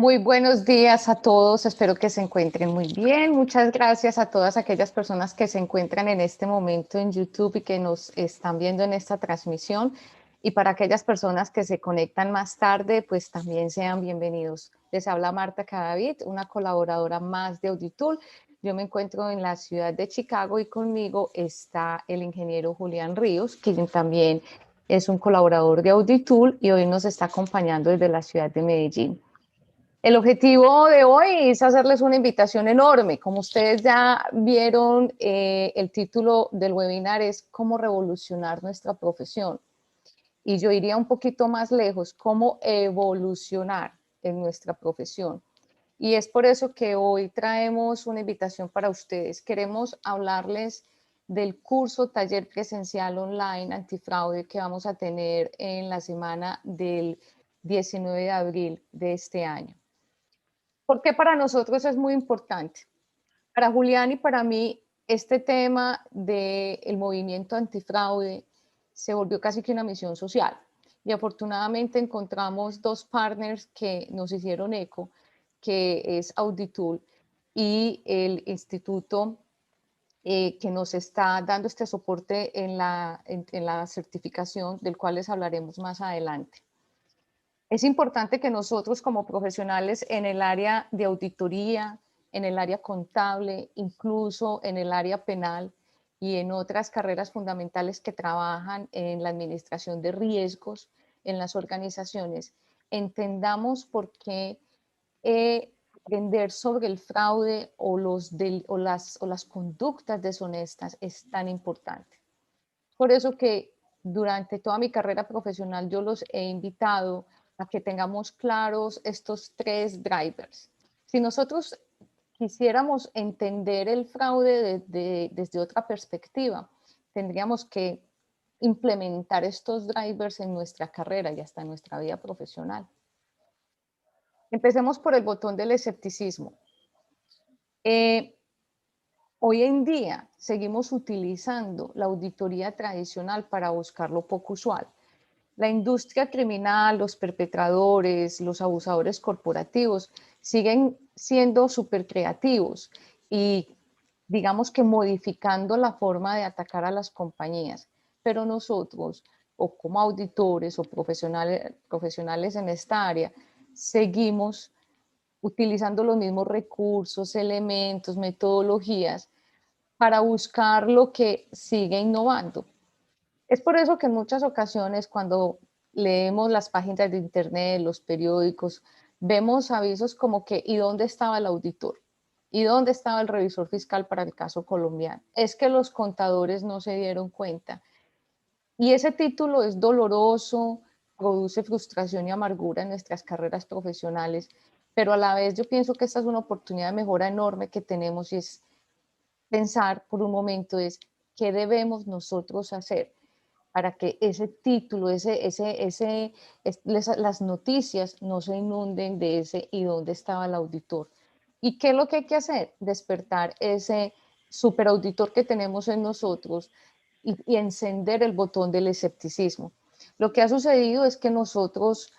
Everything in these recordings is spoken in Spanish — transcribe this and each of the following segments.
Muy buenos días a todos, espero que se encuentren muy bien. Muchas gracias a todas aquellas personas que se encuentran en este momento en YouTube y que nos están viendo en esta transmisión. Y para aquellas personas que se conectan más tarde, pues también sean bienvenidos. Les habla Marta Cadavid, una colaboradora más de Auditool. Yo me encuentro en la ciudad de Chicago y conmigo está el ingeniero Julián Ríos, quien también es un colaborador de Auditool y hoy nos está acompañando desde la ciudad de Medellín. El objetivo de hoy es hacerles una invitación enorme. Como ustedes ya vieron, el título del webinar es cómo revolucionar nuestra profesión. Y yo iría un poquito más lejos, cómo evolucionar en nuestra profesión. Y es por eso que hoy traemos una invitación para ustedes. Queremos hablarles del curso taller presencial online antifraude que vamos a tener en la semana del 19 de abril de este año. ¿Por qué para nosotros es muy importante? Para Julián y para mí, este tema del movimiento antifraude se volvió casi que una misión social. Y afortunadamente encontramos dos partners que nos hicieron eco, que es Auditool y el instituto que nos está dando este soporte en la certificación, del cual les hablaremos más adelante. Es importante que nosotros como profesionales en el área de auditoría, en el área contable, incluso en el área penal y en otras carreras fundamentales que trabajan en la administración de riesgos en las organizaciones, entendamos por qué aprender sobre el fraude o las conductas deshonestas es tan importante. Por eso que durante toda mi carrera profesional yo los he invitado a que tengamos claros estos tres drivers. Si nosotros quisiéramos entender el fraude desde otra perspectiva, tendríamos que implementar estos drivers en nuestra carrera y hasta en nuestra vida profesional. Empecemos por el botón del escepticismo. Hoy en día seguimos utilizando la auditoría tradicional para buscar lo poco usual. La industria criminal, los perpetradores, los abusadores corporativos siguen siendo súper creativos y digamos que modificando la forma de atacar a las compañías. Pero nosotros, o como auditores o profesionales en esta área, seguimos utilizando los mismos recursos, elementos, metodologías para buscar lo que sigue innovando. Es por eso que en muchas ocasiones cuando leemos las páginas de internet, los periódicos, vemos avisos como que ¿y dónde estaba el auditor? ¿Y dónde estaba el revisor fiscal para el caso colombiano? Es que los contadores no se dieron cuenta. Y ese título es doloroso, produce frustración y amargura en nuestras carreras profesionales, pero a la vez yo pienso que esta es una oportunidad de mejora enorme que tenemos y es pensar por un momento es qué debemos nosotros hacer para que ese título, las noticias no se inunden de ese y dónde estaba el auditor. ¿Y qué es lo que hay que hacer? Despertar ese superauditor que tenemos en nosotros y encender el botón del escepticismo. Lo que ha sucedido es que nosotros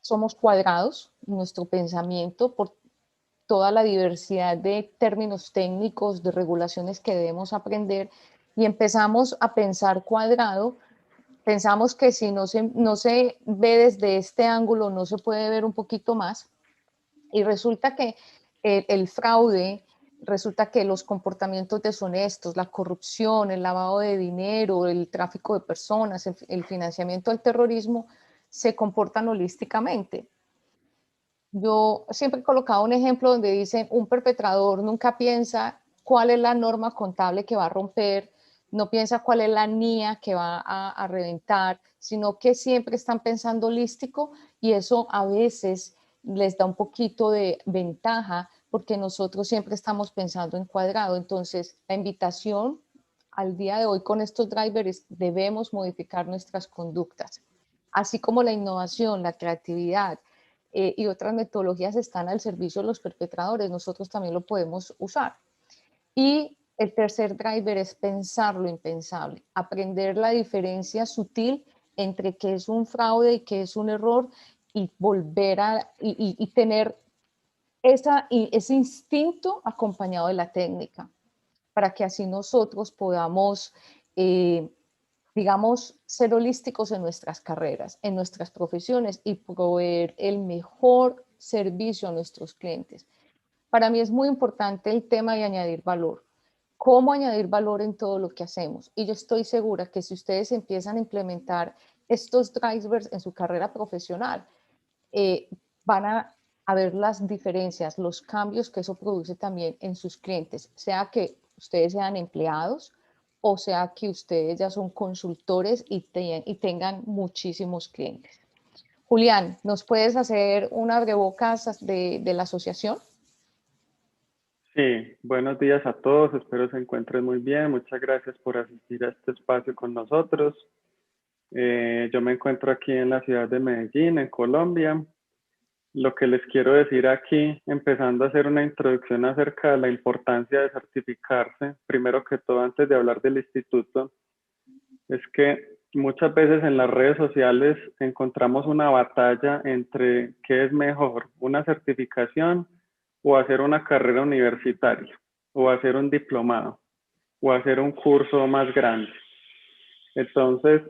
somos cuadrados en nuestro pensamiento por toda la diversidad de términos técnicos, de regulaciones que debemos aprender y empezamos a pensar cuadrado. Pensamos que si no se ve desde este ángulo, no se puede ver un poquito más. Y resulta que el fraude, resulta que los comportamientos deshonestos, la corrupción, el lavado de dinero, el tráfico de personas, el financiamiento del terrorismo, se comportan holísticamente. Yo siempre he colocado un ejemplo donde dicen un perpetrador nunca piensa cuál es la norma contable que va a romper, no piensa cuál es la NIA que va a reventar, sino que siempre están pensando holístico y eso a veces les da un poquito de ventaja porque nosotros siempre estamos pensando en cuadrado. Entonces, la invitación al día de hoy con estos drivers debemos modificar nuestras conductas, así como la innovación, la creatividad, y otras metodologías están al servicio de los perpetradores, nosotros también lo podemos usar. Y el tercer driver es pensar lo impensable, aprender la diferencia sutil entre qué es un fraude y qué es un error y volver a y tener ese instinto acompañado de la técnica, para que así nosotros podamos, digamos, ser holísticos en nuestras carreras, en nuestras profesiones y proveer el mejor servicio a nuestros clientes. Para mí es muy importante el tema de añadir valor. ¿Cómo añadir valor en todo lo que hacemos? Y yo estoy segura que si ustedes empiezan a implementar estos drivers en su carrera profesional, van a ver las diferencias, los cambios que eso produce también en sus clientes, sea que ustedes sean empleados o sea que ustedes ya son consultores y tengan muchísimos clientes. Julián, ¿nos puedes hacer una abrebocas de la asociación? Sí, buenos días a todos, espero se encuentren muy bien. Muchas gracias por asistir a este espacio con nosotros. Yo me encuentro aquí en la ciudad de Medellín, en Colombia. Lo que les quiero decir aquí, empezando a hacer una introducción acerca de la importancia de certificarse, primero que todo, antes de hablar del instituto, es que muchas veces en las redes sociales encontramos una batalla entre qué es mejor, una certificación o hacer una carrera universitaria, o hacer un diplomado, o hacer un curso más grande. Entonces,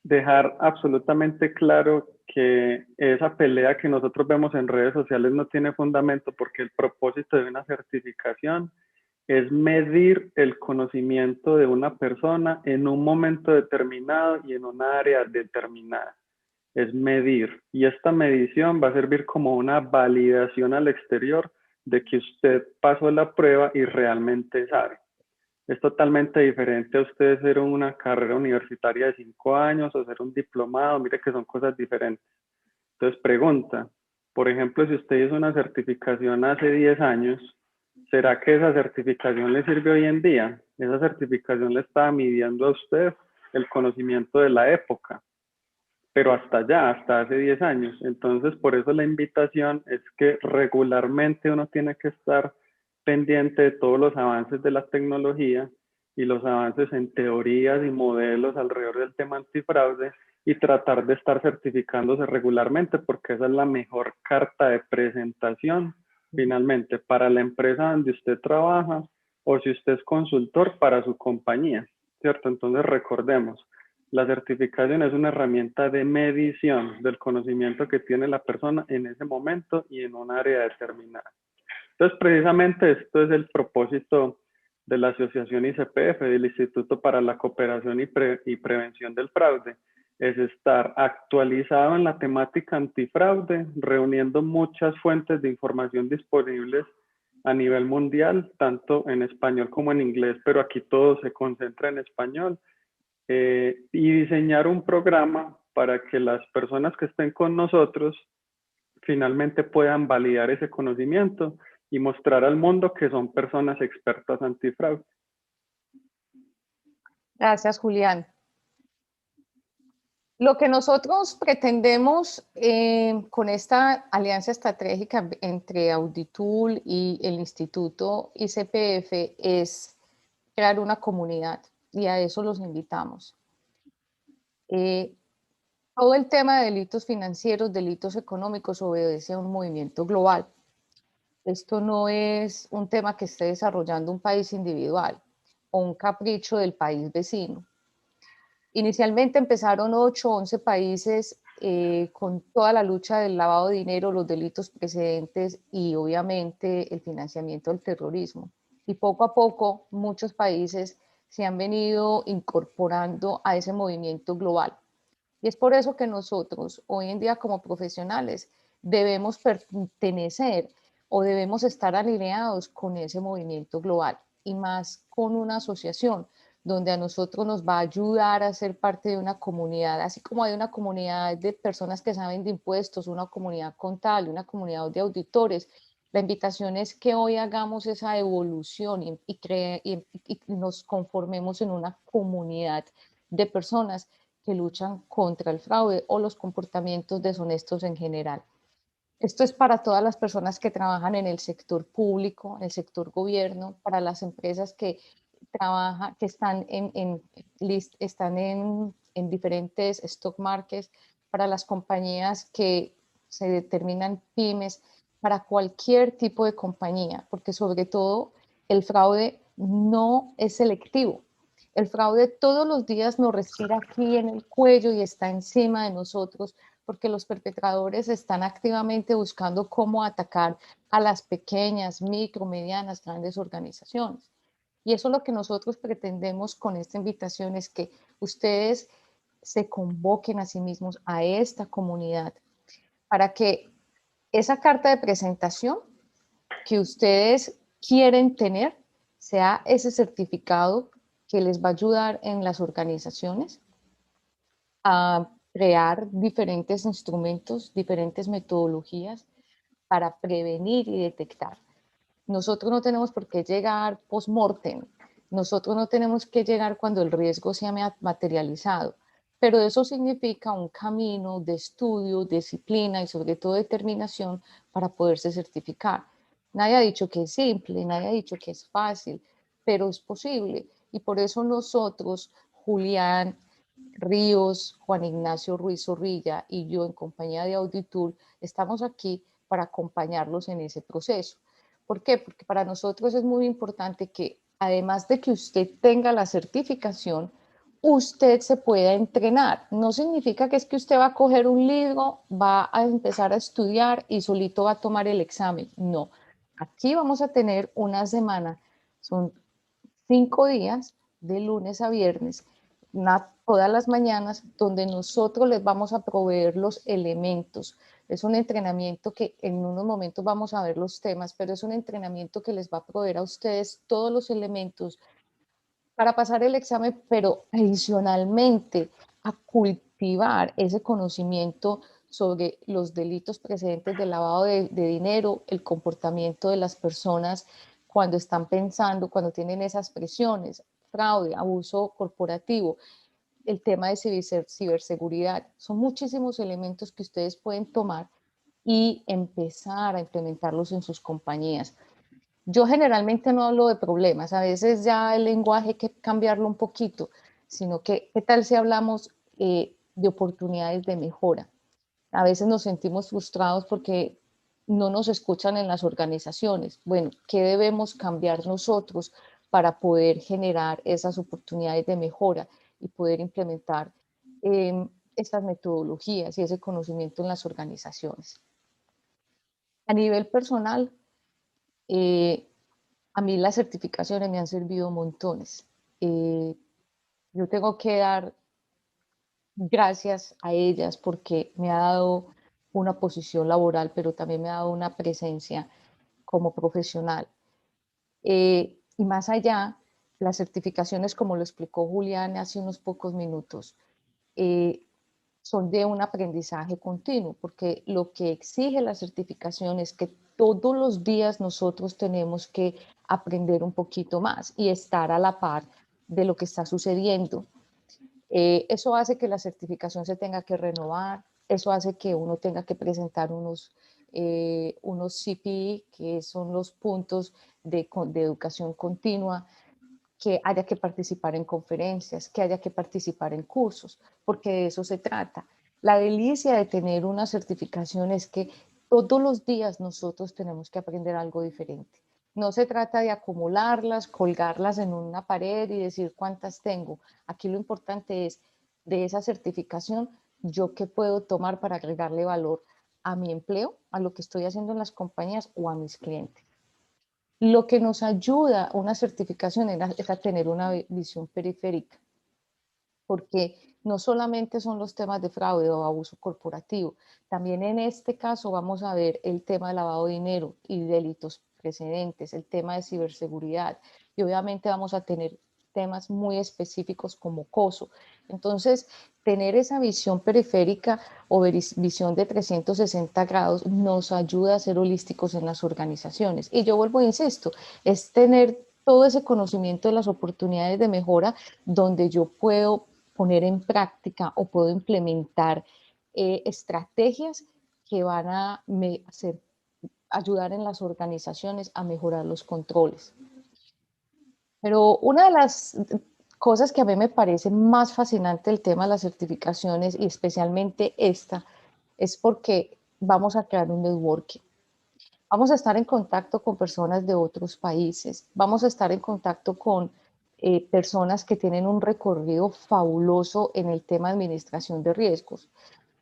dejar absolutamente claro que esa pelea que nosotros vemos en redes sociales no tiene fundamento, porque el propósito de una certificación es medir el conocimiento de una persona en un momento determinado y en una área determinada. Es medir. Y esta medición va a servir como una validación al exterior de que usted pasó la prueba y realmente sabe. Es totalmente diferente a usted hacer una carrera universitaria de 5 años o hacer un diplomado. Mire que son cosas diferentes. Entonces pregunta, por ejemplo, si usted hizo una certificación hace 10 años, ¿será que esa certificación le sirve hoy en día? Esa certificación le estaba midiendo a usted el conocimiento de la época, pero hasta allá, hasta hace 10 años. Entonces, por eso la invitación es que regularmente uno tiene que estar pendiente de todos los avances de la tecnología y los avances en teorías y modelos alrededor del tema antifraude y tratar de estar certificándose regularmente, porque esa es la mejor carta de presentación finalmente para la empresa donde usted trabaja o si usted es consultor para su compañía, ¿cierto? Entonces recordemos, la certificación es una herramienta de medición del conocimiento que tiene la persona en ese momento y en un área determinada. Entonces, precisamente esto es el propósito de la Asociación ICPF, del Instituto para la Cooperación y Prevención del Fraude, es estar actualizado en la temática antifraude, reuniendo muchas fuentes de información disponibles a nivel mundial, tanto en español como en inglés, pero aquí todo se concentra en español, y diseñar un programa para que las personas que estén con nosotros finalmente puedan validar ese conocimiento y mostrar al mundo que son personas expertas antifraude. Gracias, Julián. Lo que nosotros pretendemos con esta alianza estratégica entre Auditool y el Instituto ICPF es crear una comunidad y a eso los invitamos. Todo el tema de delitos financieros, delitos económicos obedece a un movimiento global. Esto no es un tema que esté desarrollando un país individual o un capricho del país vecino. Inicialmente empezaron 8 o 11 países con toda la lucha del lavado de dinero, los delitos precedentes y obviamente el financiamiento del terrorismo. Y poco a poco muchos países se han venido incorporando a ese movimiento global. Y es por eso que nosotros hoy en día como profesionales debemos pertenecer o debemos estar alineados con ese movimiento global y más con una asociación donde a nosotros nos va a ayudar a ser parte de una comunidad, así como hay una comunidad de personas que saben de impuestos, una comunidad contable, una comunidad de auditores. La invitación es que hoy hagamos esa evolución y nos conformemos en una comunidad de personas que luchan contra el fraude o los comportamientos deshonestos en general. Esto es para todas las personas que trabajan en el sector público, en el sector gobierno, para las empresas que que están en diferentes stock markets, para las compañías que se determinan pymes, para cualquier tipo de compañía, porque sobre todo el fraude no es selectivo. El fraude todos los días nos respira aquí en el cuello y está encima de nosotros porque los perpetradores están activamente buscando cómo atacar a las pequeñas, micro, medianas, grandes organizaciones. Y eso es lo que nosotros pretendemos con esta invitación, es que ustedes se convoquen a sí mismos a esta comunidad para que esa carta de presentación que ustedes quieren tener sea ese certificado que les va a ayudar en las organizaciones a crear diferentes instrumentos, diferentes metodologías para prevenir y detectar. Nosotros no tenemos por qué llegar post-mortem, nosotros no tenemos que llegar cuando el riesgo se ha materializado, pero eso significa un camino de estudio, disciplina y sobre todo determinación para poderse certificar. Nadie ha dicho que es simple, nadie ha dicho que es fácil, pero es posible. Y por eso nosotros, Julián Ríos, Juan Ignacio Ruiz Zorrilla y yo en compañía de Auditul, estamos aquí para acompañarlos en ese proceso. ¿Por qué? Porque para nosotros es muy importante que, además de que usted tenga la certificación, usted se pueda entrenar. No significa que es que usted va a coger un libro, va a empezar a estudiar y solito va a tomar el examen. No. Aquí vamos a tener una semana, son 5 días de lunes a viernes, todas las mañanas, donde nosotros les vamos a proveer los elementos. Es un entrenamiento que en unos momentos vamos a ver los temas, pero es un entrenamiento que les va a proveer a ustedes todos los elementos para pasar el examen, pero adicionalmente a cultivar ese conocimiento sobre los delitos precedentes de lavado de dinero, el comportamiento de las personas cuando están pensando, cuando tienen esas presiones, fraude, abuso corporativo, el tema de ciberseguridad. Son muchísimos elementos que ustedes pueden tomar y empezar a implementarlos en sus compañías. Yo generalmente no hablo de problemas, a veces ya el lenguaje hay que cambiarlo un poquito, sino que, ¿qué tal si hablamos de oportunidades de mejora? A veces nos sentimos frustrados porque no nos escuchan en las organizaciones. Bueno, ¿qué debemos cambiar nosotros para poder generar esas oportunidades de mejora y poder implementar estas metodologías y ese conocimiento en las organizaciones? A nivel personal, eh, a mí las certificaciones me han servido montones. Eh, yo tengo que dar gracias a ellas porque me ha dado una posición laboral, pero también me ha dado una presencia como profesional. Y más allá, las certificaciones, como lo explicó Julián hace unos pocos minutos, eh, son de un aprendizaje continuo, porque lo que exige la certificación es que todos los días nosotros tenemos que aprender un poquito más y estar a la par de lo que está sucediendo. Eso hace que la certificación se tenga que renovar, eso hace que uno tenga que presentar unos CPI, que son los puntos de educación continua, que haya que participar en conferencias, que haya que participar en cursos, porque de eso se trata. La delicia de tener una certificación es que todos los días nosotros tenemos que aprender algo diferente. No se trata de acumularlas, colgarlas en una pared y decir cuántas tengo. Aquí lo importante es, de esa certificación, yo qué puedo tomar para agregarle valor a mi empleo, a lo que estoy haciendo en las compañías o a mis clientes. Lo que nos ayuda una certificación es a tener una visión periférica, porque no solamente son los temas de fraude o abuso corporativo, también en este caso vamos a ver el tema de lavado de dinero y delitos precedentes, el tema de ciberseguridad, y obviamente vamos a tener temas muy específicos como COSO. Entonces, tener esa visión periférica o visión de 360 grados nos ayuda a ser holísticos en las organizaciones. Y yo vuelvo, insisto, es tener todo ese conocimiento de las oportunidades de mejora donde yo puedo poner en práctica o puedo implementar estrategias que van a ayudar en las organizaciones a mejorar los controles. Pero una de las cosas que a mí me parecen más fascinante el tema de las certificaciones y especialmente esta, es porque vamos a crear un networking. Vamos a estar en contacto con personas de otros países, vamos a estar en contacto con personas que tienen un recorrido fabuloso en el tema de administración de riesgos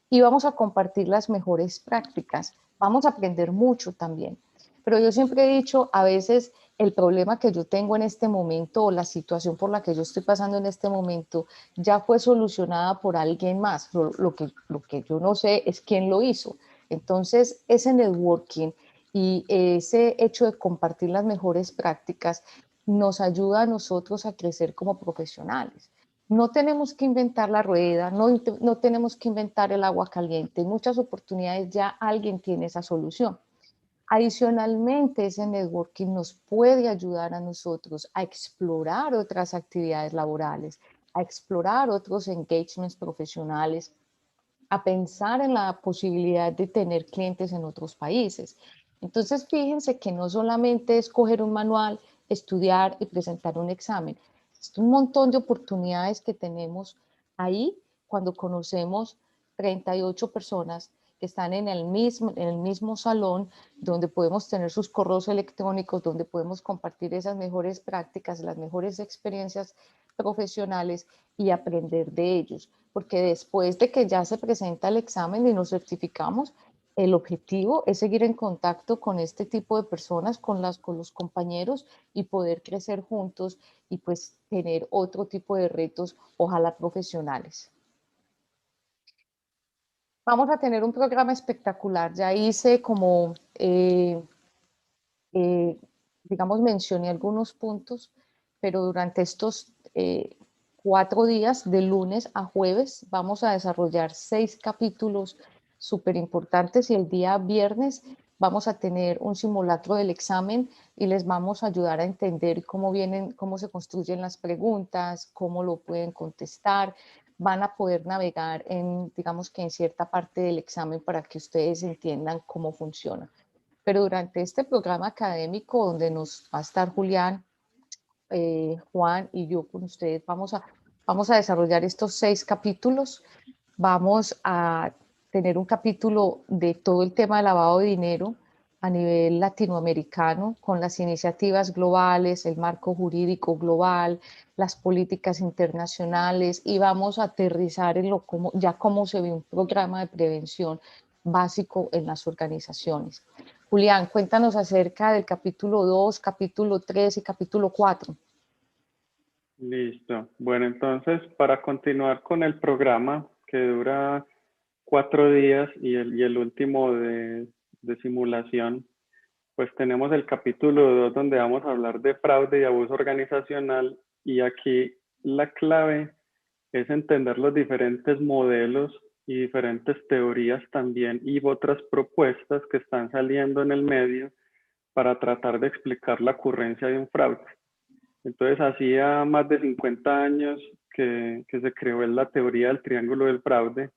y vamos a compartir las mejores prácticas. Vamos a aprender mucho también. Pero yo siempre he dicho, a veces el problema que yo tengo en este momento o la situación por la que yo estoy pasando en este momento ya fue solucionada por alguien más. Lo que yo no sé es quién lo hizo. Entonces, ese networking y ese hecho de compartir las mejores prácticas nos ayuda a nosotros a crecer como profesionales. No tenemos que inventar la rueda, no tenemos que inventar el agua caliente. En muchas oportunidades ya alguien tiene esa solución. Adicionalmente, ese networking nos puede ayudar a nosotros a explorar otras actividades laborales, a explorar otros engagements profesionales, a pensar en la posibilidad de tener clientes en otros países. Entonces, fíjense que no solamente es coger un manual, estudiar y presentar un examen. Es un montón de oportunidades que tenemos ahí cuando conocemos 38 personas que están en el mismo salón, donde podemos tener sus correos electrónicos, donde podemos compartir esas mejores prácticas, las mejores experiencias profesionales y aprender de ellos. Porque después de que ya se presenta el examen y nos certificamos, el objetivo es seguir en contacto con este tipo de personas, con los compañeros y poder crecer juntos y pues tener otro tipo de retos, ojalá profesionales. Vamos a tener un programa espectacular. Ya hice como, eh, digamos, mencioné algunos puntos, pero durante estos 4 días, de lunes a jueves, vamos a desarrollar 6 capítulos súper importantes y el día viernes vamos a tener un simulacro del examen y les vamos a ayudar a entender cómo vienen, cómo se construyen las preguntas, cómo lo pueden contestar. Van a poder navegar en, digamos que en cierta parte del examen para que ustedes entiendan cómo funciona. Pero durante este programa académico donde nos va a estar Julián, Juan y yo con ustedes, vamos a desarrollar estos 6 capítulos. Vamos a tener un capítulo de todo el tema de lavado de dinero a nivel latinoamericano, con las iniciativas globales, el marco jurídico global, las políticas internacionales, y vamos a aterrizar en ya cómo se ve un programa de prevención básico en las organizaciones. Julián, cuéntanos acerca del capítulo 2, capítulo 3 y capítulo 4. Listo. Bueno, entonces, para continuar con el programa que dura 4 días y el último de simulación, pues tenemos el capítulo 2 donde vamos a hablar de fraude y abuso organizacional, y aquí la clave es entender los diferentes modelos y diferentes teorías también y otras propuestas que están saliendo en el medio para tratar de explicar la ocurrencia de un fraude. Entonces, hacía más de 50 años que se creó la teoría del triángulo del fraude.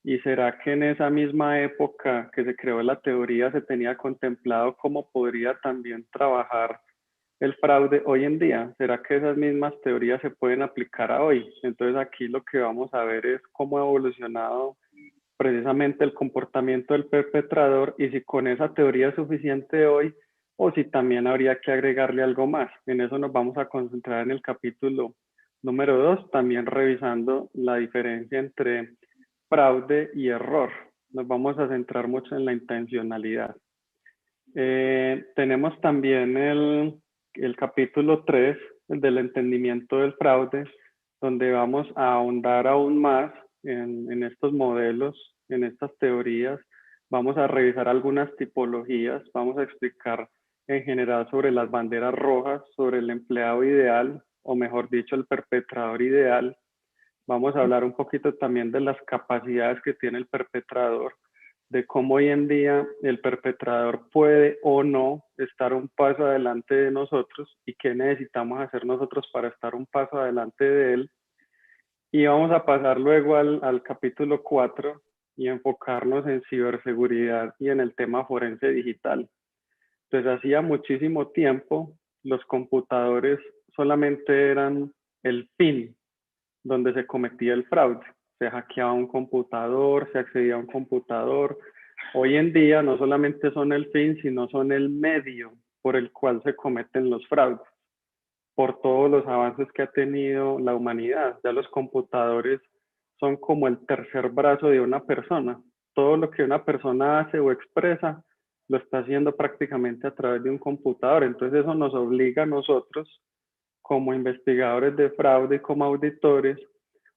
¿Y será que en esa misma época que se creó la teoría se tenía contemplado cómo podría también trabajar el fraude hoy en día? ¿Será que esas mismas teorías se pueden aplicar a hoy? Entonces, aquí lo que vamos a ver es cómo ha evolucionado precisamente el comportamiento del perpetrador y si con esa teoría es suficiente hoy o si también habría que agregarle algo más. En eso nos vamos a concentrar en el capítulo número 2, también revisando la diferencia entre fraude y error. Nos vamos a centrar mucho en la intencionalidad. Tenemos también el capítulo 3, el del entendimiento del fraude, donde vamos a ahondar aún más en estos modelos, en estas teorías. Vamos a revisar algunas tipologías, vamos a explicar en general sobre las banderas rojas, sobre el empleado ideal, o mejor dicho, el perpetrador ideal. Vamos a hablar un poquito también de las capacidades que tiene el perpetrador, de cómo hoy en día el perpetrador puede o no estar un paso adelante de nosotros y qué necesitamos hacer nosotros para estar un paso adelante de él. Y vamos a pasar luego al capítulo 4 y enfocarnos en ciberseguridad y en el tema forense digital. Entonces, hacía muchísimo tiempo los computadores solamente eran el fin donde se cometía el fraude. Se hackeaba un computador, se accedía a un computador. Hoy en día no solamente son el fin, sino son el medio por el cual se cometen los fraudes, por todos los avances que ha tenido la humanidad. Ya los computadores son como el tercer brazo de una persona. Todo lo que una persona hace o expresa lo está haciendo prácticamente a través de un computador. Entonces eso nos obliga a nosotros, como investigadores de fraude y como auditores,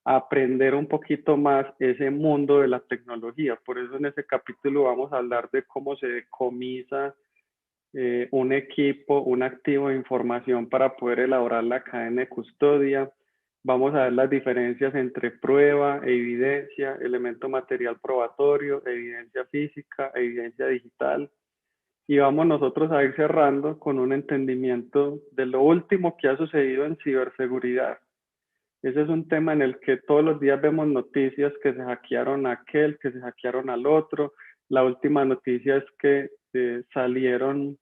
a aprender un poquito más ese mundo de la tecnología. Por eso en ese capítulo vamos a hablar de cómo se decomisa un equipo, un activo de información para poder elaborar la cadena de custodia. Vamos a ver las diferencias entre prueba, evidencia, elemento material probatorio, evidencia física, evidencia digital. Y vamos nosotros a ir cerrando con un entendimiento de lo último que ha sucedido en ciberseguridad. Ese es un tema en el que todos los días vemos noticias que se hackearon a aquel, que se hackearon al otro. La última noticia es que salieron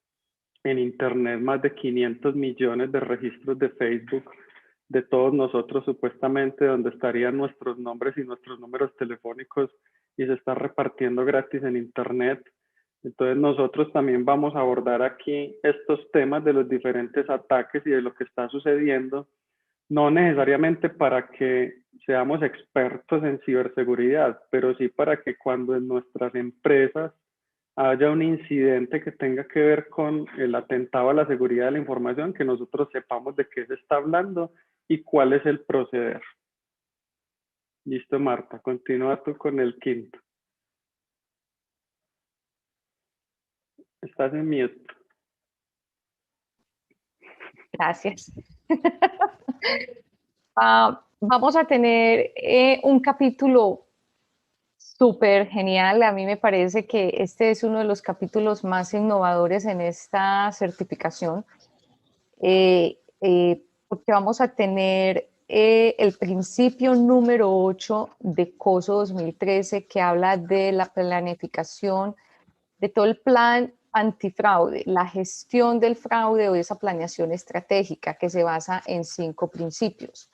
en Internet más de 500 millones de registros de Facebook de todos nosotros supuestamente, donde estarían nuestros nombres y nuestros números telefónicos y se está repartiendo gratis en Internet. Entonces nosotros también vamos a abordar aquí estos temas de los diferentes ataques y de lo que está sucediendo, no necesariamente para que seamos expertos en ciberseguridad, pero sí para que cuando en nuestras empresas haya un incidente que tenga que ver con el atentado a la seguridad de la información, que nosotros sepamos de qué se está hablando y cuál es el proceder. Listo, Marta, continúa tú con el quinto. Estás en mute. Gracias. Vamos a tener un capítulo súper genial. A mí me parece que este es uno de los capítulos más innovadores en esta certificación, porque vamos a tener el principio número 8 de COSO 2013, que habla de la planificación, de todo el plan antifraude, la gestión del fraude o esa planeación estratégica que se basa en 5 principios.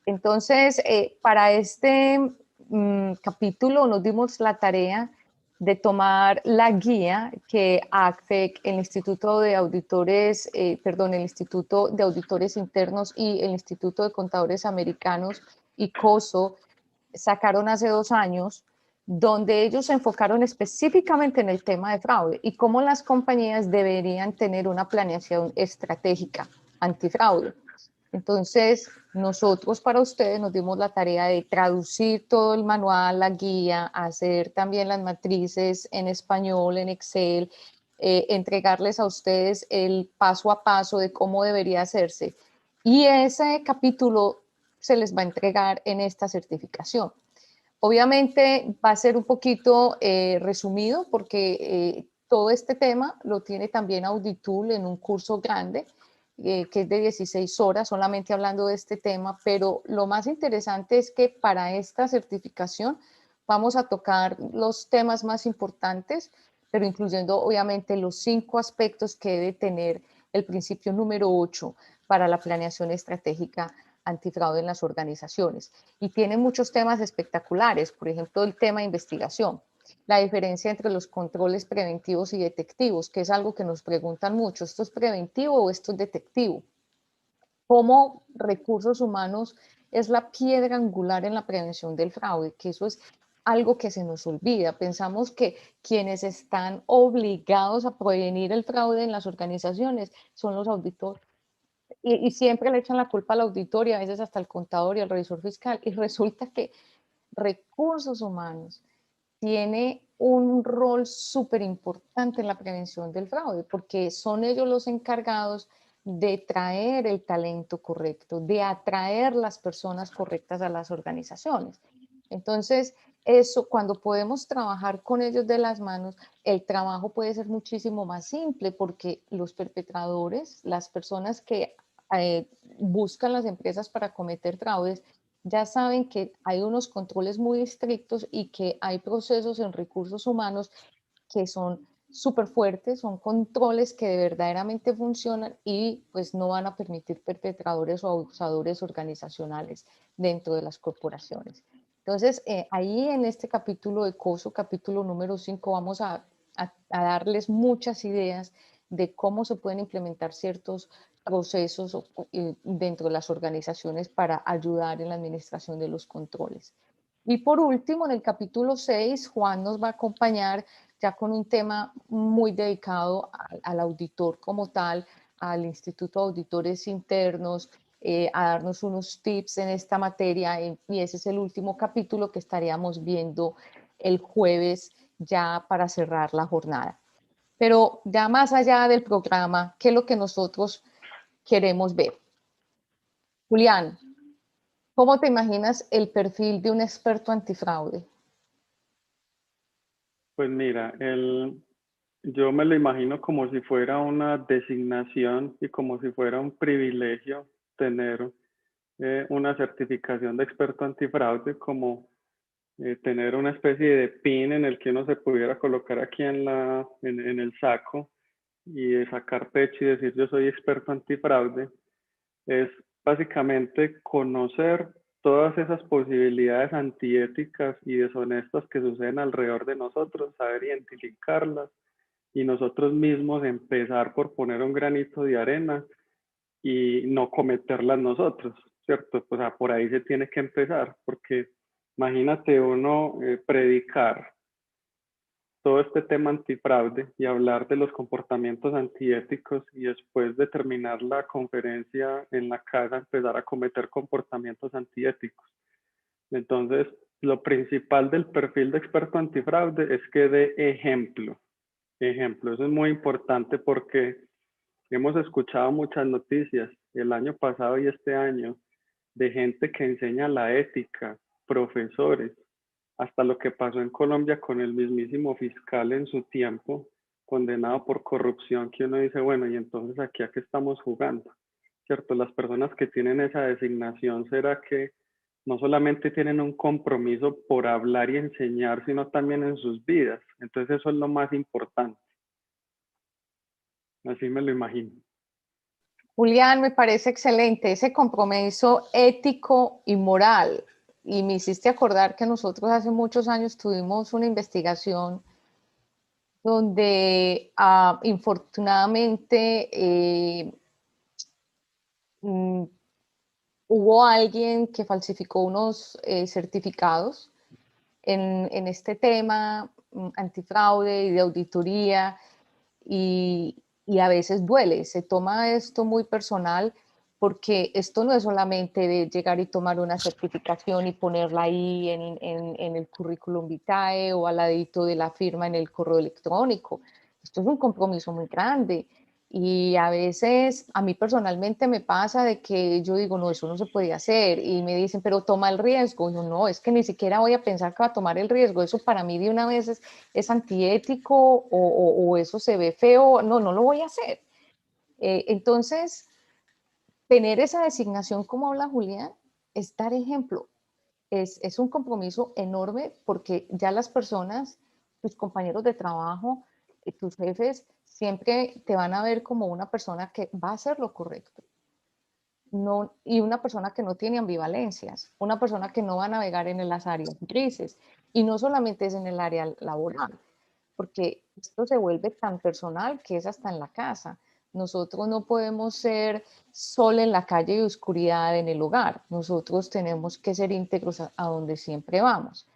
Entonces, para este capítulo nos dimos la tarea de tomar la guía que ACFEC, el Instituto de Auditores, el Instituto de Auditores Internos y el Instituto de Contadores Americanos y COSO sacaron hace 2 años, donde ellos se enfocaron específicamente en el tema de fraude y cómo las compañías deberían tener una planeación estratégica antifraude. Entonces, nosotros para ustedes nos dimos la tarea de traducir todo el manual, la guía, hacer también las matrices en español, en Excel, entregarles a ustedes el paso a paso de cómo debería hacerse. Y ese capítulo se les va a entregar en esta certificación. Obviamente va a ser un poquito resumido porque todo este tema lo tiene también Auditul en un curso grande que es de 16 horas solamente hablando de este tema, pero lo más interesante es que para esta certificación vamos a tocar los temas más importantes, pero incluyendo obviamente los 5 aspectos que debe tener el principio número 8 para la planeación estratégica antifraude en las organizaciones. Y tiene muchos temas espectaculares, por ejemplo, el tema de investigación, la diferencia entre los controles preventivos y detectivos, que es algo que nos preguntan mucho, ¿esto es preventivo o esto es detectivo? ¿Cómo recursos humanos es la piedra angular en la prevención del fraude? Que eso es algo que se nos olvida. Pensamos que quienes están obligados a prevenir el fraude en las organizaciones son los auditores. Y siempre le echan la culpa al auditor y a veces hasta al contador y al revisor fiscal. Y resulta que recursos humanos tiene un rol súper importante en la prevención del fraude, porque son ellos los encargados de traer el talento correcto, de atraer las personas correctas a las organizaciones. Entonces, eso, cuando podemos trabajar con ellos de las manos, el trabajo puede ser muchísimo más simple porque los perpetradores, las personas que buscan las empresas para cometer fraudes, ya saben que hay unos controles muy estrictos y que hay procesos en recursos humanos que son súper fuertes, son controles que verdaderamente funcionan y pues no van a permitir perpetradores o abusadores organizacionales dentro de las corporaciones. Entonces, ahí en este capítulo de COSO, capítulo número 5, vamos a darles muchas ideas de cómo se pueden implementar ciertos procesos dentro de las organizaciones para ayudar en la administración de los controles. Y por último, en el capítulo 6, Juan nos va a acompañar ya con un tema muy dedicado al auditor como tal, al Instituto de Auditores Internos, a darnos unos tips en esta materia, y ese es el último capítulo que estaríamos viendo el jueves ya para cerrar la jornada. Pero ya más allá del programa, ¿qué es lo que nosotros queremos ver? Julián, ¿cómo te imaginas el perfil de un experto antifraude? Pues mira, yo me lo imagino como si fuera una designación y como si fuera un privilegio tener una certificación de experto antifraude, como tener una especie de pin en el que uno se pudiera colocar aquí en el saco y sacar pecho y decir yo soy experto antifraude. Es básicamente conocer todas esas posibilidades antiéticas y deshonestas que suceden alrededor de nosotros, saber identificarlas y nosotros mismos empezar por poner un granito de arena y no cometerlas nosotros, ¿cierto? Pues por ahí se tiene que empezar, porque imagínate uno predicar todo este tema antifraude y hablar de los comportamientos antiéticos y después de terminar la conferencia en la casa empezar a cometer comportamientos antiéticos. Entonces, lo principal del perfil de experto antifraude es que dé ejemplo. Ejemplo, eso es muy importante porque hemos escuchado muchas noticias el año pasado y este año de gente que enseña la ética, profesores, hasta lo que pasó en Colombia con el mismísimo fiscal en su tiempo, condenado por corrupción, que uno dice, bueno, y entonces aquí a qué estamos jugando, ¿cierto? Las personas que tienen esa designación, ¿será que no solamente tienen un compromiso por hablar y enseñar, sino también en sus vidas? Entonces eso es lo más importante. Así me lo imagino. Julián, me parece excelente ese compromiso ético y moral. Y me hiciste acordar que nosotros hace muchos años tuvimos una investigación donde infortunadamente mm, hubo alguien que falsificó unos certificados en este tema antifraude y de auditoría y a veces duele, se toma esto muy personal porque esto no es solamente de llegar y tomar una certificación y ponerla ahí en el currículum vitae o al ladito de la firma en el correo electrónico. Esto es un compromiso muy grande y a veces a mí personalmente me pasa de que yo digo, no, eso no se puede hacer y me dicen, pero toma el riesgo. Yo no, es que ni siquiera voy a pensar que va a tomar el riesgo. Eso para mí de una vez es antiético o eso se ve feo. No, no lo voy a hacer. Entonces, tener esa designación como habla Julián es dar ejemplo. Es un compromiso enorme porque ya las personas, tus compañeros de trabajo, tus jefes, siempre te van a ver como una persona que va a hacer lo correcto. No, y una persona que no tiene ambivalencias, una persona que no va a navegar en las áreas grises. Y no solamente es en el área laboral, porque esto se vuelve tan personal que es hasta en la casa. Nosotros no podemos ser sol en la calle y oscuridad en el hogar. Nosotros tenemos que ser íntegros a donde siempre vamos.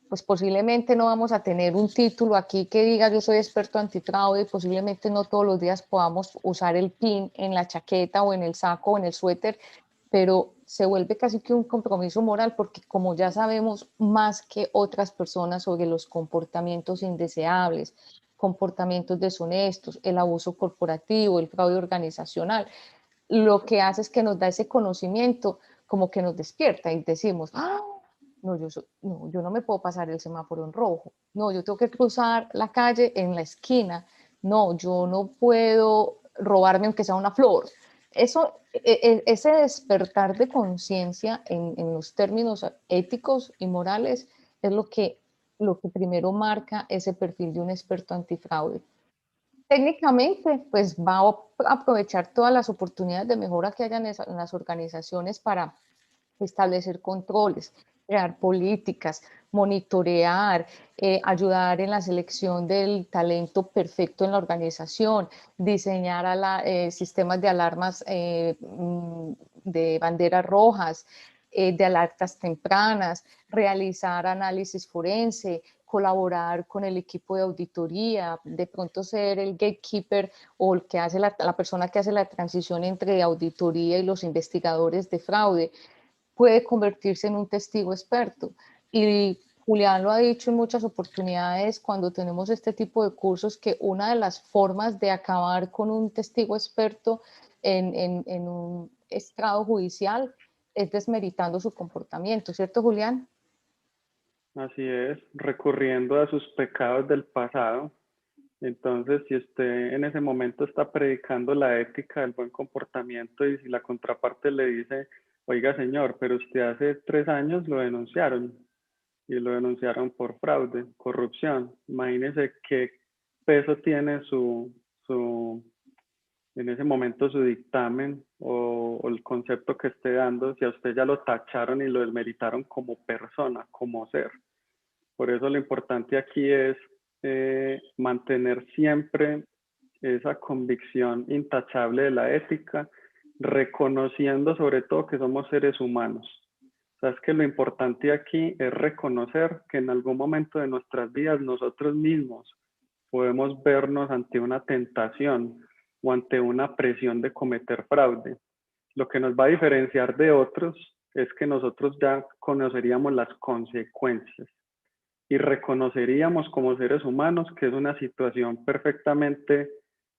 Pues posiblemente no vamos a tener un título aquí que diga yo soy experto antifraude, posiblemente no todos los días podamos usar el pin en la chaqueta o en el saco o en el suéter, pero se vuelve casi que un compromiso moral porque como ya sabemos más que otras personas sobre los comportamientos indeseables, comportamientos deshonestos, el abuso corporativo, el fraude organizacional, lo que hace es que nos da ese conocimiento como que nos despierta y decimos, ¡ah! No, yo no me puedo pasar el semáforo en rojo. No, yo tengo que cruzar la calle en la esquina. No, yo no puedo robarme aunque sea una flor. Eso, ese despertar de conciencia en los términos éticos y morales es lo que primero marca ese perfil de un experto antifraude. Técnicamente, pues va a aprovechar todas las oportunidades de mejora que hayan en las organizaciones para establecer controles, crear políticas, monitorear, ayudar en la selección del talento perfecto en la organización, diseñar sistemas de alarmas de banderas rojas, de alertas tempranas, realizar análisis forense, colaborar con el equipo de auditoría, de pronto ser el gatekeeper o el que hace la persona que hace la transición entre auditoría y los investigadores de fraude, puede convertirse en un testigo experto. Y Julián lo ha dicho en muchas oportunidades cuando tenemos este tipo de cursos, que una de las formas de acabar con un testigo experto en un estrado judicial es desmeritando su comportamiento, ¿cierto, Julián? Así es, recurriendo a sus pecados del pasado. Entonces, si usted en ese momento está predicando la ética del buen comportamiento y si la contraparte le dice, oiga señor, pero usted hace 3 años lo denunciaron y lo denunciaron por fraude, corrupción. Imagínese qué peso tiene en ese momento su dictamen o el concepto que esté dando si a usted ya lo tacharon y lo desmeritaron como persona, como ser. Por eso lo importante aquí es mantener siempre esa convicción intachable de la ética, reconociendo sobre todo que somos seres humanos. Sabes que lo importante aquí es reconocer que en algún momento de nuestras vidas nosotros mismos podemos vernos ante una tentación o ante una presión de cometer fraude. Lo que nos va a diferenciar de otros es que nosotros ya conoceríamos las consecuencias y reconoceríamos como seres humanos que es una situación perfectamente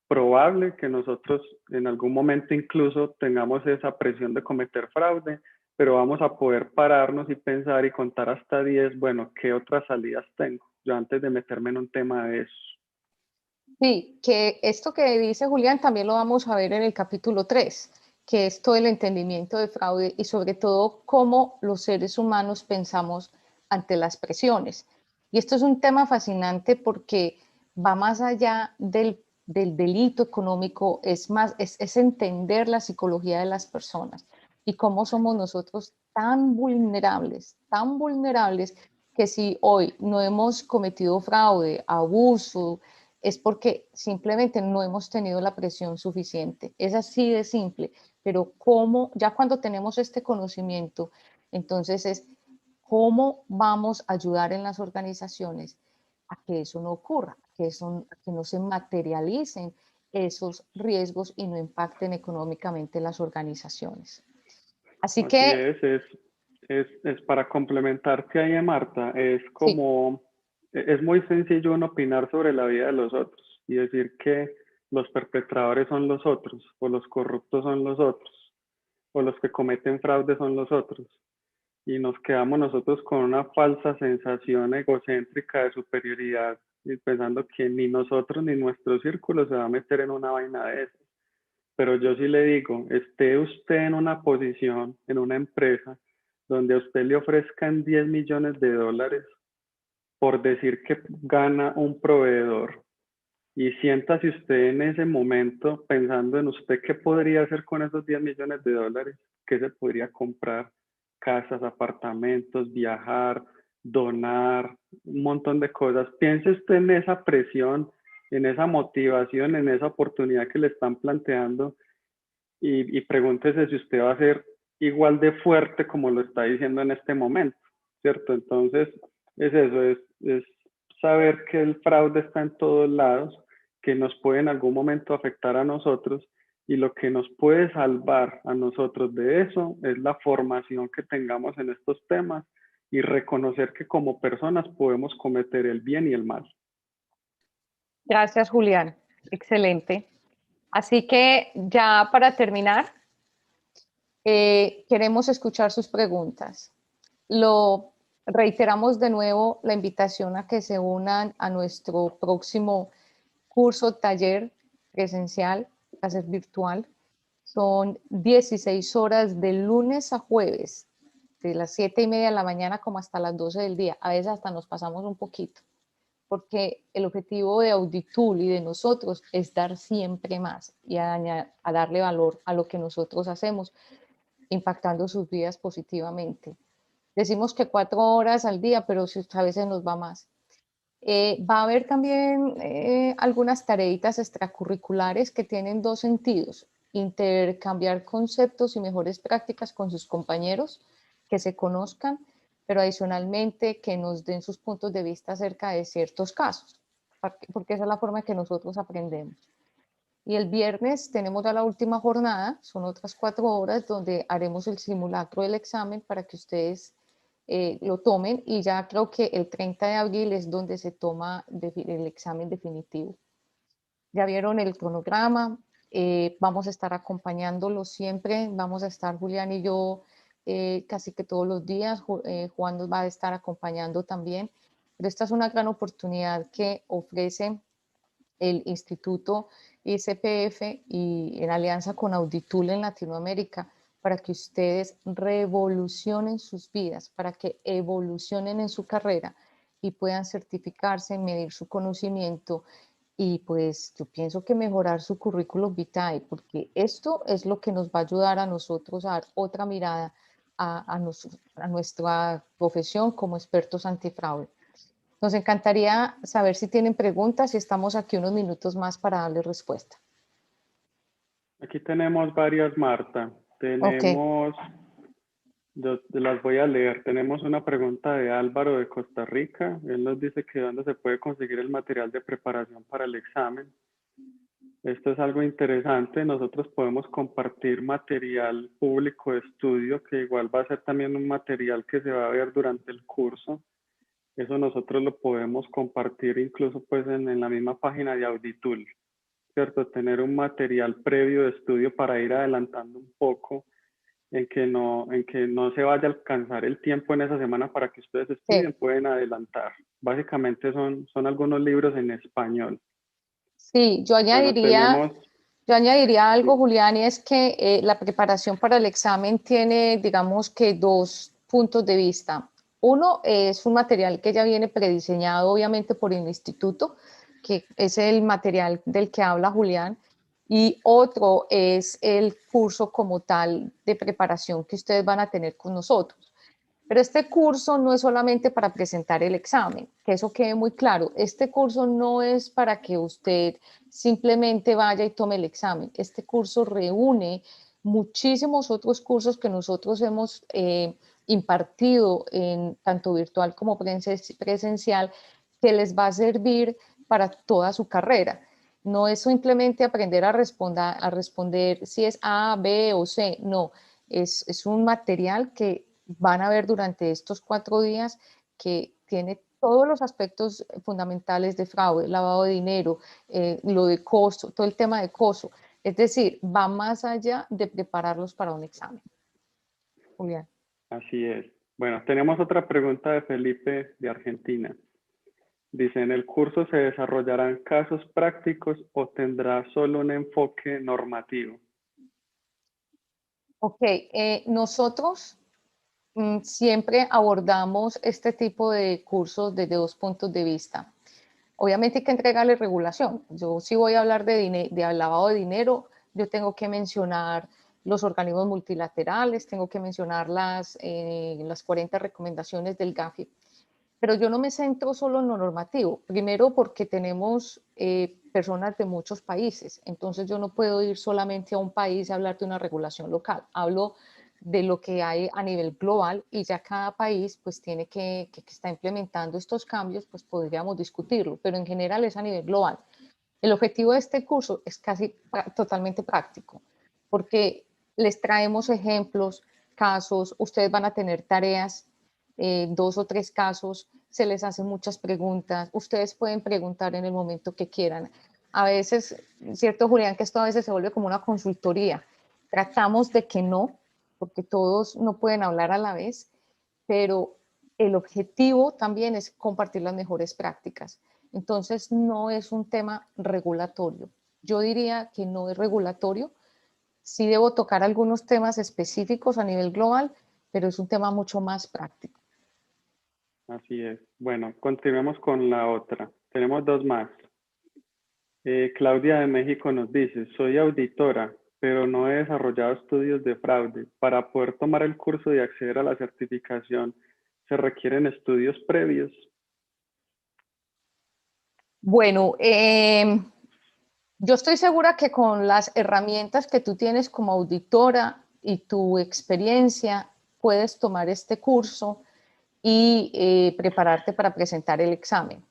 probable que nosotros en algún momento incluso tengamos esa presión de cometer fraude, pero vamos a poder pararnos y pensar y contar hasta 10, bueno, ¿qué otras salidas tengo? Yo antes de meterme en un tema de eso. Sí, que esto que dice Julián también lo vamos a ver en el capítulo 3, que es todo el entendimiento de fraude y sobre todo cómo los seres humanos pensamos ante las presiones. Y esto es un tema fascinante porque va más allá del delito económico, es entender la psicología de las personas y cómo somos nosotros tan vulnerables que si hoy no hemos cometido fraude, abuso, es porque simplemente no hemos tenido la presión suficiente. Es así de simple, pero cómo, ya cuando tenemos este conocimiento, entonces es cómo vamos a ayudar en las organizaciones a que eso no ocurra, a que no se materialicen esos riesgos y no impacten económicamente las organizaciones. Así Así que, es para complementarte ahí, Marta, es sí, como, es muy sencillo uno opinar sobre la vida de los otros y decir que los perpetradores son los otros, o los corruptos son los otros, o los que cometen fraude son los otros. Y nos quedamos nosotros con una falsa sensación egocéntrica de superioridad y pensando que ni nosotros ni nuestro círculo se va a meter en una vaina de eso. Pero yo sí le digo, esté usted en una posición, en una empresa, donde a usted le ofrezcan 10 millones de dólares por decir que gana un proveedor y siéntase usted en ese momento pensando en usted qué podría hacer con esos 10 millones de dólares, qué se podría comprar, casas, apartamentos, viajar, donar, un montón de cosas. Piense usted en esa presión, en esa motivación, en esa oportunidad que le están planteando y pregúntese si usted va a ser igual de fuerte como lo está diciendo en este momento, ¿cierto? Entonces, es eso, es saber que el fraude está en todos lados, que nos puede en algún momento afectar a nosotros y lo que nos puede salvar a nosotros de eso es la formación que tengamos en estos temas y reconocer que como personas podemos cometer el bien y el mal. gracias Julián, excelente. Así que ya para terminar, queremos escuchar sus preguntas. Lo reiteramos de nuevo la invitación a que se unan a nuestro próximo curso, taller presencial, va a ser virtual. Son 16 horas de lunes a jueves, de las 7:30 de la mañana como hasta las 12 del día. A veces hasta nos pasamos un poquito, porque el objetivo de Auditool y de nosotros es dar siempre más y a darle valor a lo que nosotros hacemos, impactando sus vidas positivamente. Decimos que 4 horas al día, pero a veces nos va más. Va a haber también algunas tareitas extracurriculares que tienen dos sentidos: intercambiar conceptos y mejores prácticas con sus compañeros, que se conozcan, pero adicionalmente que nos den sus puntos de vista acerca de ciertos casos, porque esa es la forma en que nosotros aprendemos. Y el viernes tenemos ya la última jornada, son otras 4 horas donde haremos el simulacro del examen para que ustedes lo tomen, y ya creo que el 30 de abril es donde se toma el examen definitivo. Ya vieron el cronograma, vamos a estar acompañándolos siempre, vamos a estar Julián y yo casi que todos los días, Juan nos va a estar acompañando también, pero esta es una gran oportunidad que ofrece el Instituto ICPF y en alianza con Auditool en Latinoamérica, para que ustedes revolucionen sus vidas, para que evolucionen en su carrera y puedan certificarse, medir su conocimiento y pues yo pienso que mejorar su currículum vitae, porque esto es lo que nos va a ayudar a nosotros a dar otra mirada a nuestra profesión como expertos antifraude. Nos encantaría saber si tienen preguntas y estamos aquí unos minutos más para darles respuesta. Aquí tenemos varias, Marta. Ok, Yo las voy a leer. Tenemos una pregunta de Álvaro de Costa Rica. Él nos dice que dónde se puede conseguir el material de preparación para el examen. Esto es algo interesante. Nosotros podemos compartir material público de estudio, que igual va a ser también un material que se va a ver durante el curso. Eso nosotros lo podemos compartir incluso pues en la misma página de Auditool, ¿cierto? Tener un material previo de estudio para ir adelantando un poco en que no se vaya a alcanzar el tiempo en esa semana para que ustedes sí, estudien, pueden adelantar. Básicamente son algunos libros en español. sí, Bueno, tenemos, yo añadiría algo, sí, Julián, y es que la preparación para el examen tiene, digamos que dos puntos de vista. Uno es un material que ya viene prediseñado, obviamente, por el instituto, que es el material del que habla Julián, y otro es el curso como tal de preparación que ustedes van a tener con nosotros. Pero este curso no es solamente para presentar el examen, que eso quede muy claro. Este curso no es para que usted simplemente vaya y tome el examen. Este curso reúne muchísimos otros cursos que nosotros hemos impartido en tanto virtual como presencial, que les va a servir para toda su carrera. No es simplemente aprender a responder si es A, B o C, no, es un material que van a ver durante estos 4 días, que tiene todos los aspectos fundamentales de fraude, lavado de dinero, lo de costo, todo el tema de costo. Es decir, va más allá de prepararlos para un examen. Julián. así es. Bueno, tenemos otra pregunta de Felipe de Argentina. Dice, ¿en el curso se desarrollarán casos prácticos o tendrá solo un enfoque normativo? Ok, nosotros siempre abordamos este tipo de cursos desde dos puntos de vista. Obviamente hay que entregarle regulación. Yo si voy a hablar de lavado de dinero, yo tengo que mencionar los organismos multilaterales, tengo que mencionar las 40 recomendaciones del GAFI, pero yo no me centro solo en lo normativo. Primero porque tenemos personas de muchos países, entonces yo no puedo ir solamente a un país y hablar de una regulación local. Hablo de lo que hay a nivel global y ya cada país pues tiene que está implementando estos cambios, pues podríamos discutirlo, pero en general es a nivel global. El objetivo de este curso es casi totalmente práctico, porque les traemos ejemplos, casos, ustedes van a tener tareas, 2 o 3 casos, se les hacen muchas preguntas, ustedes pueden preguntar en el momento que quieran. A veces, cierto Julián, que esto a veces se vuelve como una consultoría. Tratamos de que no, porque todos no pueden hablar a la vez, pero el objetivo también es compartir las mejores prácticas. Entonces, no es un tema regulatorio. Yo diría que no es regulatorio. Sí debo tocar algunos temas específicos a nivel global, pero es un tema mucho más práctico. Así es. Bueno, continuemos con la otra. Tenemos dos más. Claudia de México nos dice, soy auditora, pero no he desarrollado estudios de fraude. Para poder tomar el curso y acceder a la certificación, ¿se requieren estudios previos? Bueno, yo estoy segura que con las herramientas que tú tienes como auditora y tu experiencia, puedes tomar este curso y prepararte para presentar el examen.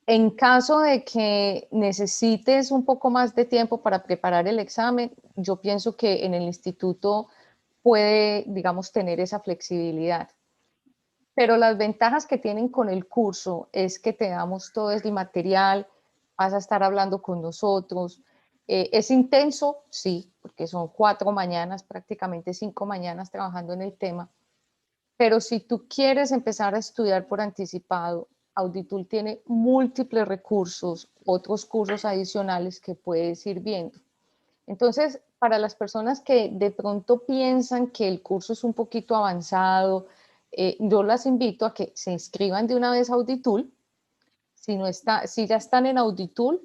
En caso de que necesites un poco más de tiempo para preparar el examen, yo pienso que en el instituto puede, digamos, tener esa flexibilidad. Pero las ventajas que tienen con el curso es que te damos todo el material, vas a estar hablando con nosotros. Es intenso, sí, porque son 4 mañanas, prácticamente 5 mañanas trabajando en el tema. Pero si tú quieres empezar a estudiar por anticipado, Auditul tiene múltiples recursos, otros cursos adicionales que puedes ir viendo. Entonces, para las personas que de pronto piensan que el curso es un poquito avanzado, yo las invito a que se inscriban de una vez a Auditul. Si ya están en Auditul,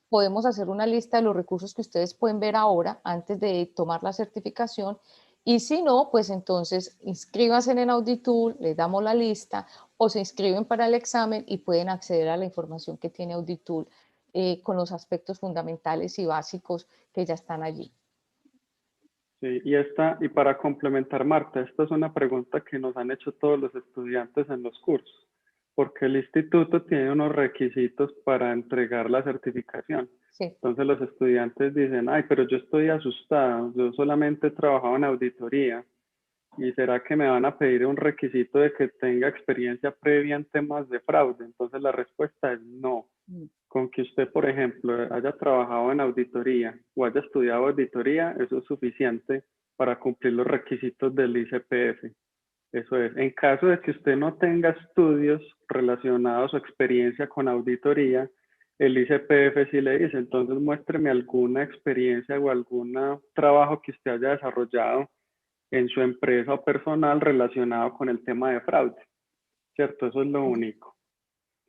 podemos hacer una lista de los recursos que ustedes pueden ver ahora antes de tomar la certificación. Y si no, pues entonces inscríbanse en Auditul, les damos la lista o se inscriben para el examen y pueden acceder a la información que tiene Auditul con los aspectos fundamentales y básicos que ya están allí. Sí, y para complementar, Marta, esta es una pregunta que nos han hecho todos los estudiantes en los cursos, porque el instituto tiene unos requisitos para entregar la certificación. Sí. Entonces los estudiantes dicen, ay, pero yo estoy asustado, yo solamente he trabajado en auditoría, ¿y será que me van a pedir un requisito de que tenga experiencia previa en temas de fraude? Entonces la respuesta es no. Con que usted, por ejemplo, haya trabajado en auditoría o haya estudiado auditoría, eso es suficiente para cumplir los requisitos del ICPF. Eso es. En caso de que usted no tenga estudios relacionados o experiencia con auditoría, el ICPF sí le dice, entonces muéstreme alguna experiencia o algún trabajo que usted haya desarrollado en su empresa o personal relacionado con el tema de fraude. ¿Cierto? Eso es lo único.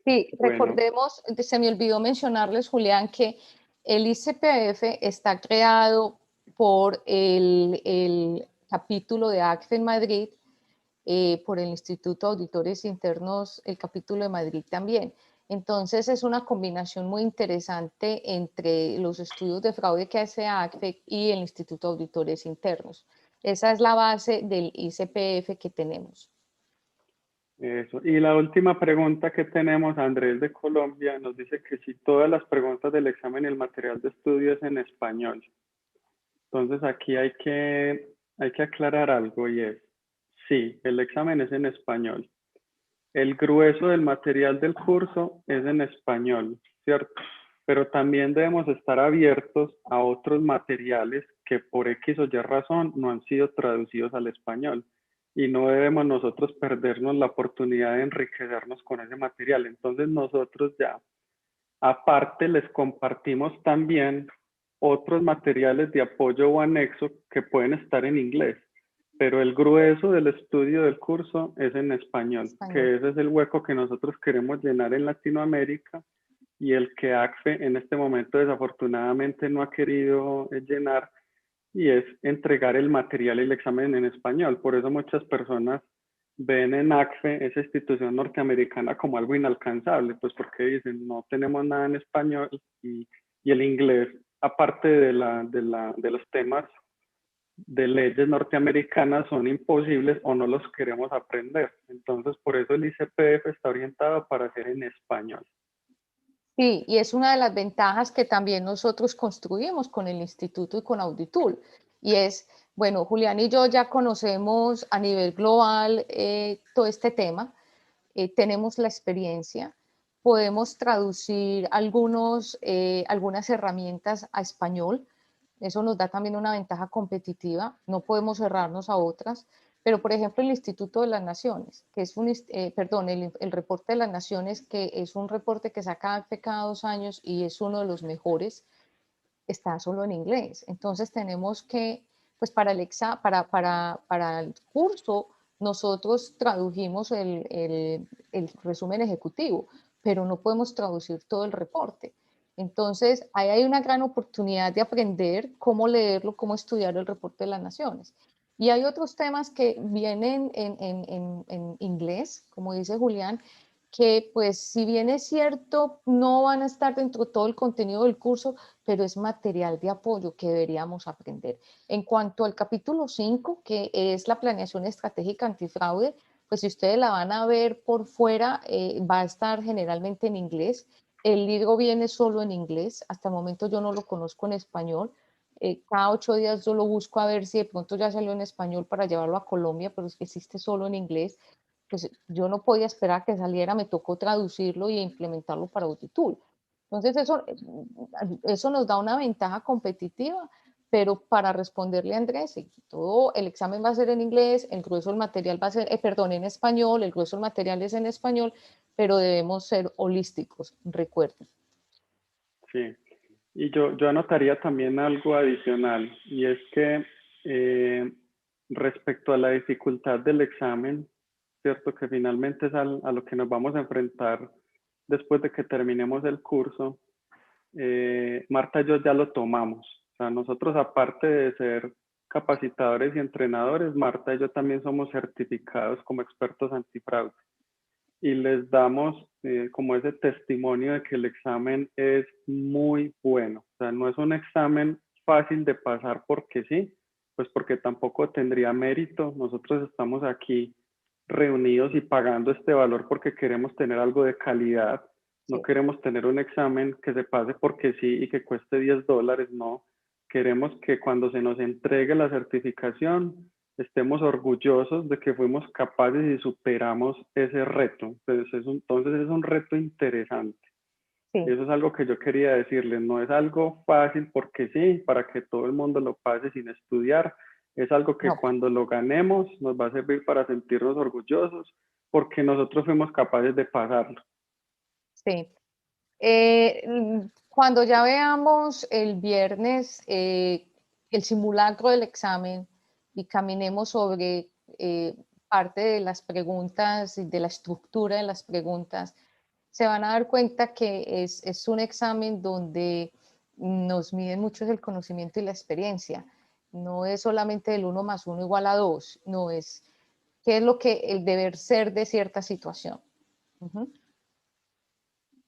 Sí, Bueno, recordemos, se me olvidó mencionarles, Julián, que el ICPF está creado por el capítulo de ACFE en Madrid, por el Instituto de Auditores Internos, el capítulo de Madrid también. Entonces es una combinación muy interesante entre los estudios de fraude que hace ACFE y el Instituto de Auditores Internos. Esa es la base del ICPF que tenemos. eso. Y la última pregunta que tenemos, Andrés de Colombia, nos dice que si todas las preguntas del examen y el material de estudio es en español. Entonces aquí hay que aclarar algo y es, sí, el examen es en español. El grueso del material del curso es en español, ¿cierto? Pero también debemos estar abiertos a otros materiales que por X o Y razón no han sido traducidos al español. Y no debemos nosotros perdernos la oportunidad de enriquecernos con ese material. Entonces nosotros ya, aparte, les compartimos también otros materiales de apoyo o anexo que pueden estar en inglés, pero el grueso del estudio del curso es en español, que ese es el hueco que nosotros queremos llenar en Latinoamérica y el que ACFE en este momento desafortunadamente no ha querido llenar, y es entregar el material y el examen en español. Por eso muchas personas ven en ACFE, esa institución norteamericana, como algo inalcanzable, pues porque dicen no tenemos nada en español y el inglés, aparte de los temas de leyes norteamericanas, son imposibles o no los queremos aprender. Entonces, por eso el ICPF está orientado para hacer en español. Sí, y es una de las ventajas que también nosotros construimos con el instituto y con Auditul. Y es, bueno, Julián y yo ya conocemos a nivel global todo este tema, tenemos la experiencia, podemos traducir algunas herramientas a español, eso nos da también una ventaja competitiva, no podemos cerrarnos a otras, pero por ejemplo el Instituto de las Naciones, que es el reporte de las Naciones, que es un reporte que saca ACFE cada 2 años y es uno de los mejores, está solo en inglés. Entonces tenemos que, pues para el curso, Nosotros tradujimos el resumen ejecutivo, pero no podemos traducir todo el reporte. Entonces, ahí hay una gran oportunidad de aprender cómo leerlo, cómo estudiar el reporte de las naciones. Y hay otros temas que vienen en inglés, como dice Julián, que pues si bien es cierto, no van a estar dentro de todo el contenido del curso, pero es material de apoyo que deberíamos aprender. En cuanto al capítulo 5, que es la planeación estratégica antifraude, pues si ustedes la van a ver por fuera, va a estar generalmente en inglés. El libro viene solo en inglés, hasta el momento yo no lo conozco en español. Cada 8 días yo lo busco a ver si de pronto ya salió en español para llevarlo a Colombia, pero es que existe solo en inglés. Pues yo no podía esperar que saliera, me tocó traducirlo y implementarlo para Auditool. Entonces eso nos da una ventaja competitiva, pero para responderle a Andrés, todo el examen va a ser en inglés, el grueso del material va a ser, perdón, en español, el grueso del material es en español, pero debemos ser holísticos, recuerden. Sí, y yo anotaría también algo adicional, y es que eh, respecto a la dificultad del examen, ¿cierto? Que finalmente es a lo que nos vamos a enfrentar después de que terminemos el curso, Marta y yo ya lo tomamos. O sea, nosotros aparte de ser capacitadores y entrenadores, Marta y yo también somos certificados como expertos antifraude y les damos como ese testimonio de que el examen es muy bueno. O sea, no es un examen fácil de pasar porque sí, pues porque tampoco tendría mérito. Nosotros estamos aquí reunidos y pagando este valor porque queremos tener algo de calidad. No Sí. queremos tener un examen que se pase porque sí y que cueste $10, no. Queremos que cuando se nos entregue la certificación estemos orgullosos de que fuimos capaces y superamos ese reto. Entonces es un reto interesante. Y Sí. eso es algo que yo quería decirles. No es algo fácil porque sí, para que todo el mundo lo pase sin estudiar. Es algo que No, cuando lo ganemos nos va a servir para sentirnos orgullosos porque nosotros fuimos capaces de pasarlo. sí. Cuando ya veamos el viernes el simulacro del examen y caminemos sobre parte de las preguntas y de la estructura de las preguntas, se van a dar cuenta que es un examen donde nos miden mucho el conocimiento y la experiencia. No es solamente el 1 más 1 igual a 2, no es qué es lo que el deber ser de cierta situación. Ujú.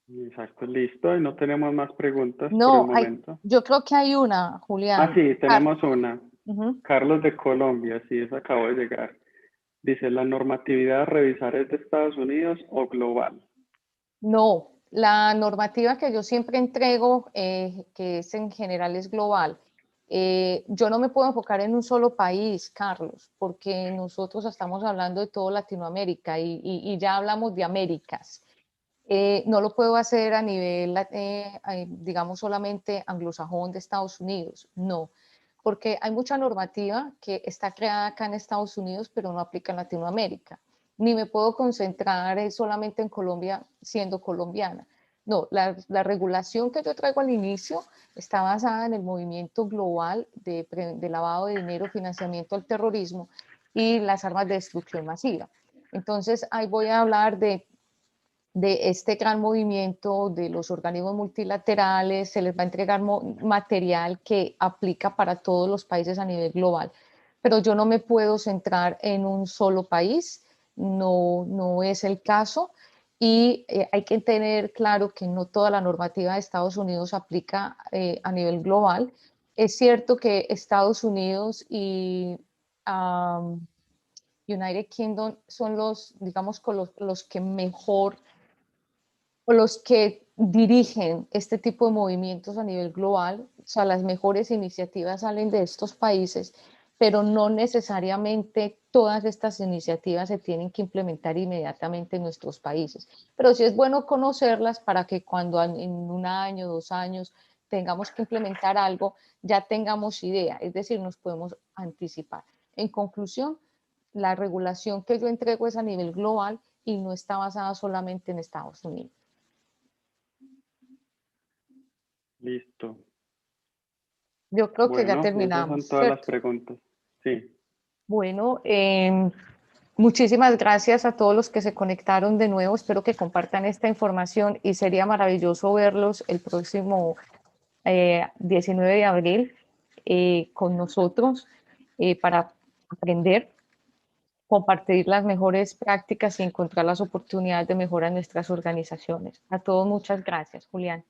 Exacto, listo. Y no tenemos más preguntas por el No, momento. yo creo que hay una, Ah, Julián. sí, tenemos una. Ujú. Carlos de Colombia, sí, eso acabo de llegar. Dice, ¿la normatividad a revisar es de Estados Unidos o global? No, la normativa que yo siempre entrego, que es en general es global, yo no me puedo enfocar en un solo país, Carlos, porque nosotros estamos hablando de todo Latinoamérica y ya hablamos de Américas. No lo puedo hacer a nivel, digamos, solamente anglosajón de Estados Unidos, no, porque hay mucha normativa que está creada acá en Estados Unidos, pero no aplica en Latinoamérica. Ni me puedo concentrar solamente en Colombia siendo colombiana. No, la regulación que yo traigo al inicio está basada en el movimiento global de lavado de dinero, financiamiento al terrorismo y las armas de destrucción masiva. Entonces, ahí voy a hablar de este gran movimiento de los organismos multilaterales, se les va a entregar material que aplica para todos los países a nivel global. Pero yo no me puedo centrar en un solo país, no es el caso. Y hay que tener claro que no toda la normativa de Estados Unidos aplica a nivel global. Es cierto que Estados Unidos y United Kingdom son los, digamos, los que mejor o los que dirigen este tipo de movimientos a nivel global, o sea, las mejores iniciativas salen de estos países, pero no necesariamente todas estas iniciativas se tienen que implementar inmediatamente en nuestros países. Pero sí es bueno conocerlas para que cuando en un año, 2 años tengamos que implementar algo, ya tengamos idea, es decir, nos podemos anticipar. En conclusión, la regulación que yo entrego es a nivel global y no está basada solamente en Estados Unidos. Listo. Yo creo que ya Bueno, esas son terminamos, todas las ¿cierto? preguntas. Sí, Bueno, Muchísimas gracias a todos los que se conectaron de nuevo. Espero que compartan esta información y sería maravilloso verlos el próximo 19 de abril con nosotros para aprender, compartir las mejores prácticas y encontrar las oportunidades de mejora en nuestras organizaciones. A todos muchas gracias, Julián.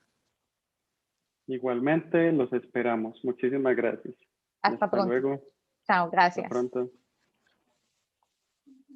Igualmente, los esperamos. Muchísimas gracias. Hasta Hasta pronto. luego. Chao, Hasta gracias. pronto.